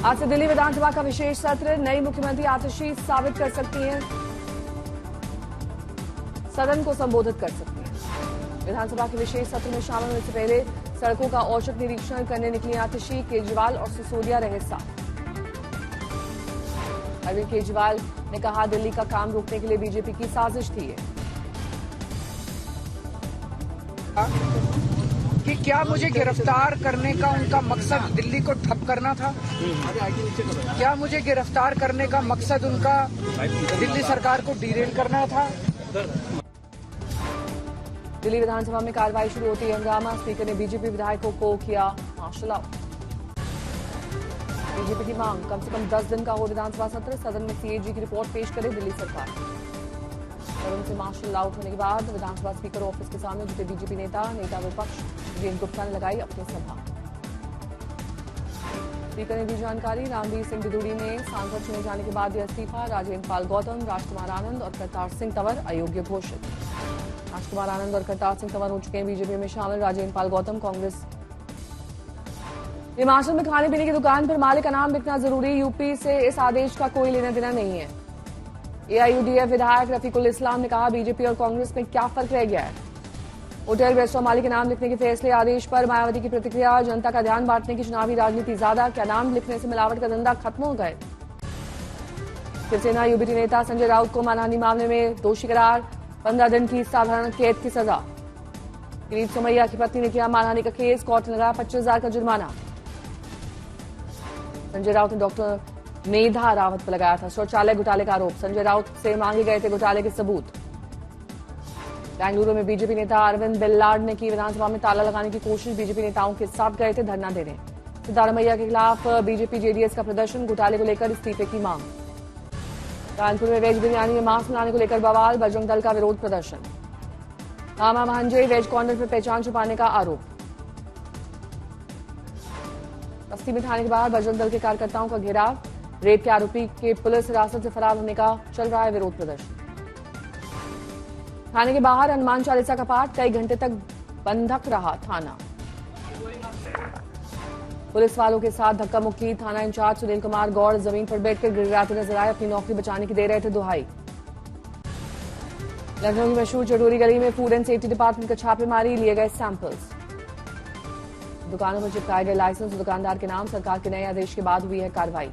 आज से दिल्ली विधानसभा का विशेष सत्र, नई मुख्यमंत्री आतिशी साबित कर सकती हैं, सदन को संबोधित कर सकती हैं। विधानसभा के विशेष सत्र में शामिल होने से पहले सड़कों का औचक निरीक्षण करने निकली आतिशी। केजरीवाल और सिसोदिया रहे साथ। अरविंद केजरीवाल ने कहा, दिल्ली का काम रोकने के लिए बीजेपी की साजिश थी ये। कि क्या मुझे गिरफ्तार करने का उनका मकसद दिल्ली को ठप करना था? क्या मुझे गिरफ्तार करने का मकसद उनका दिल्ली सरकार को डिरेल करना था? दिल्ली विधानसभा में कार्रवाई शुरू होती है हंगामा। स्पीकर ने बीजेपी विधायकों को किया मार्शल आउट। बीजेपी की मांग, कम से कम 10 दिन का हो विधानसभा सत्र, सदन में सीएजी की रिपोर्ट पेश करे दिल्ली सरकार। सदन से मार्शल आउट होने के बाद विधानसभा स्पीकर ऑफिस के सामने जुटे बीजेपी नेता विपक्ष वीरेंद्र गुप्ता ने लगाई अपनी सभा। स्पीकर ने दी जानकारी, रामवीर सिंह बिदूड़ी ने सांसद चुने जाने के बाद दिया इस्तीफा। राजेंद्र पाल गौतम, राजकुमार आनंद और करतार सिंह तंवर अयोग्य घोषित। राजकुमार आनंद और करतार सिंह तंवर हो चुके हैं बीजेपी में शामिल। राजेंद्र पाल गौतम कांग्रेस। हिमाचल में खाने पीने की दुकान पर मालिक का नाम लिखना जरूरी, यूपी से इस आदेश का कोई लेना देना नहीं है। एआईयूडीएफ विधायक रफीकुल इस्लाम ने कहा, बीजेपी और कांग्रेस में क्या फर्क रह गया है। होटल रेस्टोरेंट मालिक के नाम लिखने के फैसले आदेश पर मायावती की प्रतिक्रिया, जनता का ध्यान बांटने की चुनावी राजनीति ज्यादा, क्या नाम लिखने से मिलावट का धंधा खत्म हो गए। शिवसेना यूबीटी नेता संजय राउत को मानहानि मामले में दोषी करार, 15 दिन की साधारण कैद की सजा। किरीट सोमैया की पत्नी ने किया मानहानि का केस, कोर्ट ने लगाया 25,000 का जुर्माना। संजय राउत ने डॉक्टर मेधा रावत पर लगाया था शौचालय घोटाले का आरोप। संजय राउत से मांगे गए थे घोटाले के सबूत। बेंगलुरु में बीजेपी नेता अरविंद बेल्लाड ने की विधानसभा में ताला लगाने की कोशिश। बीजेपी नेताओं के साथ गए थे धरना देने। सिद्धारमैया के खिलाफ बीजेपी जेडीएस का प्रदर्शन, घोटाले को लेकर इस्तीफे की मांग। कानपुर में वेज बिरयानी में मांस मिलाने को लेकर बवाल, बजरंग दल का विरोध प्रदर्शन। मामा महंजे वेज कॉर्नर पर पहचान छुपाने का आरोप। बस्ती में थाने के बाहर बजरंग दल के कार्यकर्ताओं का घेराव। रेप के आरोपी के पुलिस हिरासत से फरार होने का चल रहा है विरोध प्रदर्शन। थाने के बाहर हनुमान चालीसा का पाठ, कई घंटे तक बंधक रहा थाना। पुलिस वालों के साथ धक्का मुक्की, थाना इंचार्ज सुनील कुमार गौड़ जमीन पर बैठकर गिड़गिड़ाते नजर आए, अपनी नौकरी बचाने की दे रहे थे दुहाई। लखनऊ की मशहूर चटोरी गली में फूड एंड सेफ्टी डिपार्टमेंट का छापेमारी, लिए गए सैंपल्स। दुकानों पर चिपकाए गए लाइसेंस दुकानदार के नाम, सरकार के नए आदेश के बाद हुई है कार्रवाई।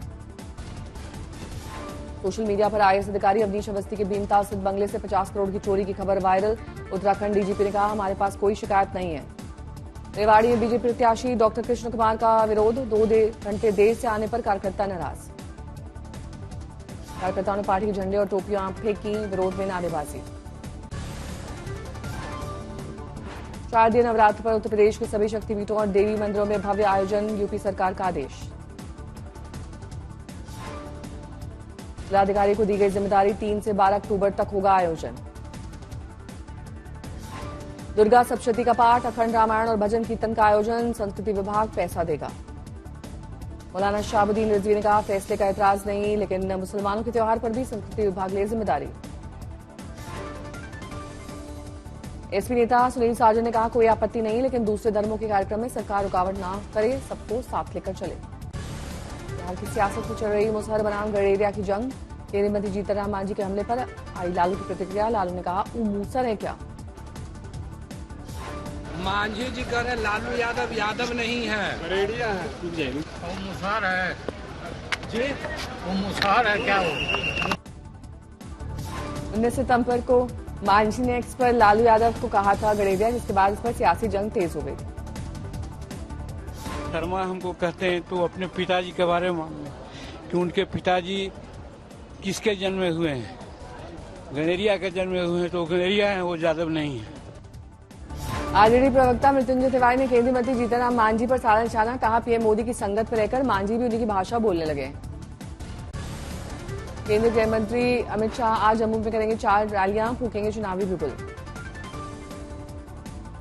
सोशल मीडिया पर आईएएस अधिकारी अवनीश अवस्थी के भीमताल स्थित बंगले से 50 करोड़ की चोरी की खबर वायरल। उत्तराखंड डीजीपी ने कहा, हमारे पास कोई शिकायत नहीं है। रेवाड़ी में बीजेपी प्रत्याशी डॉक्टर कृष्ण कुमार का विरोध, 2 घंटे देर से आने पर कार्यकर्ता नाराज। कार्यकर्ताओं ने पार्टी के झंडे और टोपियां फेंकी, विरोध में नारेबाजी। शारदीय नवरात्र पर उत्तर प्रदेश के सभी शक्तिपीठों और देवी मंदिरों में भव्य आयोजन, यूपी सरकार का आदेश। जिलाधिकारी को दी गई जिम्मेदारी, 3 से 12 अक्टूबर तक होगा आयोजन। दुर्गा सप्तशती का पाठ, अखंड रामायण और भजन कीर्तन का आयोजन, संस्कृति विभाग पैसा देगा। मौलाना शाहबुद्दीन रिजवी ने कहा, फैसले का एतराज नहीं, लेकिन मुसलमानों के त्योहार पर भी संस्कृति विभाग ले जिम्मेदारी। एसपी नेता सुनील साजन ने कहा, कोई आपत्ति नहीं, लेकिन दूसरे धर्मों के कार्यक्रम में सरकार रुकावट ना करे, सबको साथ लेकर चले। बिहार की सियासत में चल रही मुसहर बनाम गडेरिया की जंग, केंद्रीय मंत्री जीतनराम मांझी के हमले पर आई लालू की प्रतिक्रिया। लालू ने कहा, वो मूसर है क्या? मांझी जी कह रहे लालू यादव यादव नहीं है, गडेरिया है। वो मुसहर है जी, वो मुसहर है क्या? वो 19 सितंबर को मांझी ने एक्स पर लालू यादव को कहा था गडेरिया, जिसके बाद इस पर सियासी जंग तेज हो गई। शर्मा हमको कहते हैं तो अपने पिताजी के बारे में मालूम है कि उनके पिताजी किसके जन्मे हुए हैं, गडेरिया के जन्मे हुए हैं, तो गडेरिया हैं, वो यादव नहीं है। आरजेडी प्रवक्ता मृत्युंजय तिवारी ने केंद्रीय मंत्री जीतनराम मांझी पर साधा निशाना, कहा पीएम मोदी की संगत पर रहकर मांझी भी उन्हीं की भाषा बोलने लगे। केंद्रीय गृह मंत्री अमित शाह आज जम्मू में करेंगे 4 रैलियां, फूकेंगे चुनावी बिगुल।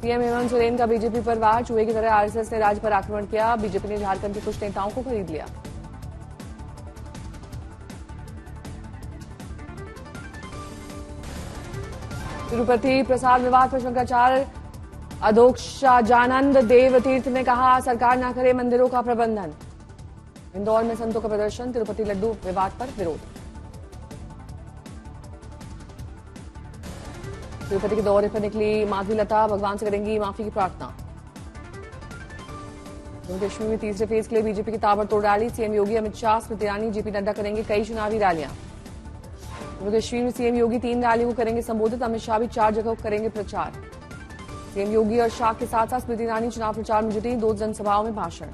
सीएम हेमंत सोरेन का बीजेपी पर वार, चूहे की तरह आरएसएस ने राज्य पर आक्रमण किया, बीजेपी ने झारखंड के कुछ नेताओं को खरीद लिया। तिरुपति प्रसाद विवाद पर शंकराचार्य अधोक्षाजानंद देव तीर्थ ने कहा, सरकार न करे मंदिरों का प्रबंधन। इंदौर में संतों का प्रदर्शन, तिरुपति लड्डू विवाद पर विरोध। तिरुपति के दौरे पर निकली माधवीलता, भगवान से करेंगी माफी की प्रार्थना। जम्मू कश्मीर में तीसरे फेज के लिए बीजेपी की ताबड़तोड़ रैली, सीएम योगी, अमित शाह, स्मृति ईरानी, जेपी नड्डा करेंगे कई चुनावी रैलियां। जम्मू कश्मीर में सीएम योगी 3 रैलियों को करेंगे संबोधित, अमित शाह भी 4 जगह करेंगे प्रचार। सीएम योगी और शाह के साथ साथ स्मृति ईरानी चुनाव प्रचार में जुटी, 2 जनसभाओं में भाषण।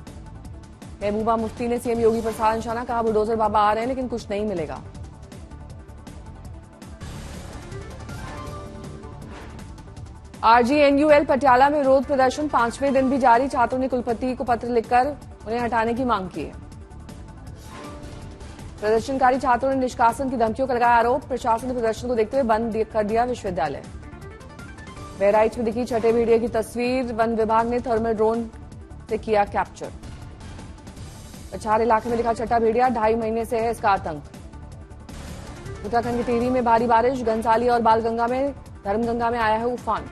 महबूबा मुफ्ती ने सीएम योगी पर साधा निशाना, कहा बुलडोजर बाबा आ रहे हैं लेकिन कुछ नहीं मिलेगा। आरजीएनयूएल पटियाला में विरोध प्रदर्शन 5वें दिन भी जारी, छात्रों ने कुलपति को पत्र लिखकर उन्हें हटाने की मांग की है। प्रदर्शनकारी छात्रों ने निष्कासन की धमकियों का लगाया आरोप, प्रशासन ने प्रदर्शन को देखते हुए बंद कर दिया विश्वविद्यालय। बहराइच में दिखी छठे भेड़िए की तस्वीर, वन विभाग ने थर्मल ड्रोन से किया कैप्चर। पछाड़ इलाके में दिखा छठा भेड़िया, 2.5 महीने से है इसका आतंक। उत्तराखंड के टिहरी में भारी बारिश, घनसाली और बालगंगा में, धर्मगंगा में आया है उफान।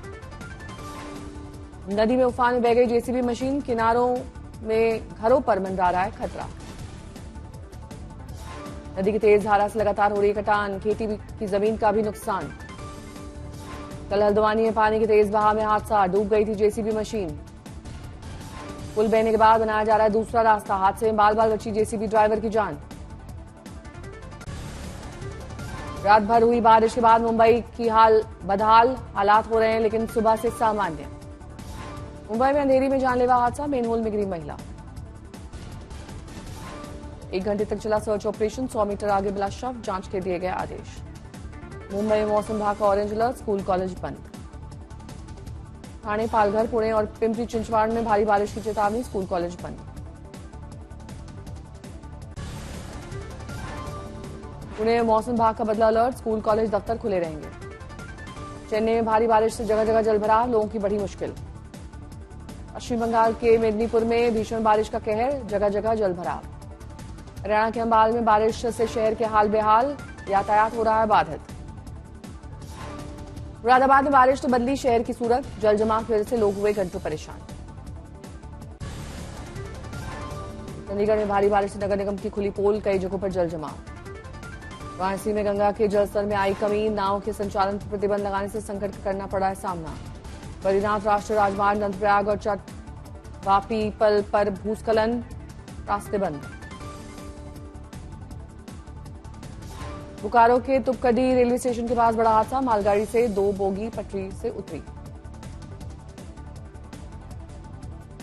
नदी में उफान में बह गई जेसीबी मशीन, किनारों में घरों पर मंडरा रहा है खतरा। नदी की तेज धारा से लगातार हो रही कटान, खेती की जमीन का भी नुकसान। कल हल्द्वानी में पानी के तेज बहाव में हादसा, डूब गई थी जेसीबी मशीन। पुल बहने के बाद बनाया जा रहा है दूसरा रास्ता, हादसे में बाल बाल बची जेसीबी ड्राइवर की जान। रात भर हुई बारिश के बाद मुंबई की बदहाल हालात हो रहे हैं, लेकिन सुबह से सामान्य। मुंबई में अंधेरी में जानलेवा हादसा, मेनहोल में गिरी महिला। 1 घंटे तक चला सर्च ऑपरेशन, 100 मीटर आगे मिला शव, जांच के दिए गए आदेश। मुंबई में मौसम विभाग का ऑरेंज अलर्ट, स्कूल कॉलेज बंद। ठाणे, पालघर, पुणे और पिंपरी चिंचवाड़ में भारी बारिश की चेतावनी, स्कूल कॉलेज बंद। पुणे में मौसम विभाग का बदला अलर्ट, स्कूल कॉलेज दफ्तर खुले रहेंगे। चेन्नई में भारी बारिश से जगह जगह जलभराव, लोगों की बढ़ी मुश्किल। पश्चिम बंगाल के मेदिनीपुर में भीषण बारिश का कहर, जगह जगह जलभराव। हरियाणा के अंबाल में बारिश से शहर के हाल बेहाल, यातायात हो रहा है बाधित। मुरादाबाद में बारिश तो बदली शहर की सूरत, जल जमाव की वजह से लोग हुए घंटों परेशान। चंडीगढ़ में भारी बारिश से नगर निगम की खुली पोल, कई जगहों पर जल जमाव। वाराणसी में गंगा के जलस्तर में आई कमी, नाव के संचालन पर प्रतिबंध लगाने से संकट का करना पड़ा है सामना। बद्रीनाथ राष्ट्रीय राजमार्ग, नंदप्रयाग और वापी पल पर भूस्खलन, रास्ते बंद। बोकारो के तुपकडी रेलवे स्टेशन के पास बड़ा हादसा, मालगाड़ी से 2 बोगी पटरी से उतरी।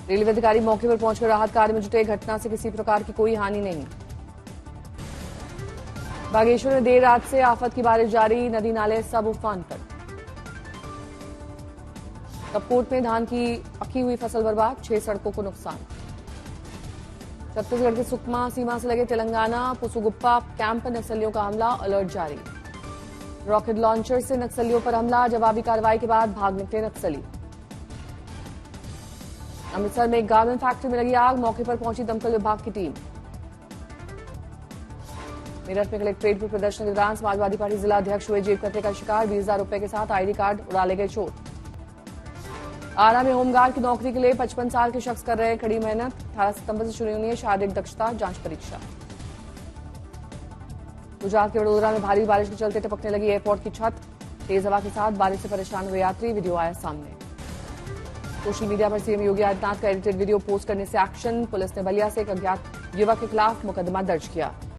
रेलवे अधिकारी मौके पर पहुंचकर राहत कार्य में जुटे, घटना से किसी प्रकार की कोई हानि नहीं। बागेश्वर में देर रात से आफत की बारिश जारी, नदी नाले सब उफान पर। कपकोट में धान की पकी हुई फसल बर्बाद, 6 सड़कों को नुकसान। छत्तीसगढ़ के सुकमा सीमा से लगे तेलंगाना पुसुगुप्पा कैंप पर नक्सलियों का हमला, अलर्ट जारी। रॉकेट लॉन्चर से नक्सलियों पर हमला, जवाबी कार्रवाई के बाद भाग निकले नक्सली। अमृतसर में एक गारमेंट फैक्ट्री में लगी आग, मौके पर पहुंची दमकल विभाग की टीम। मेरठ में कलेक्ट्रेट पर प्रदर्शन के दौरान समाजवादी पार्टी जिला अध्यक्ष हुए जेब कतरे का शिकार, 20,000 रुपए के साथ आईडी कार्ड उड़ा ले गए चोर। आरा में होमगार्ड की नौकरी के लिए 55 साल के शख्स कर रहे हैं कड़ी मेहनत, 18 सितंबर से शुरू होनी है शारीरिक दक्षता जांच परीक्षा। गुजरात के वडोदरा में भारी बारिश के चलते टपकने लगी एयरपोर्ट की छत, तेज हवा के साथ बारिश से परेशान हुए यात्री, वीडियो आया सामने। सोशल मीडिया पर सीएम योगी आदित्यनाथ का एडिटेड वीडियो पोस्ट करने से एक्शन, पुलिस ने बलिया से एक अज्ञात युवक के खिलाफ मुकदमा दर्ज किया।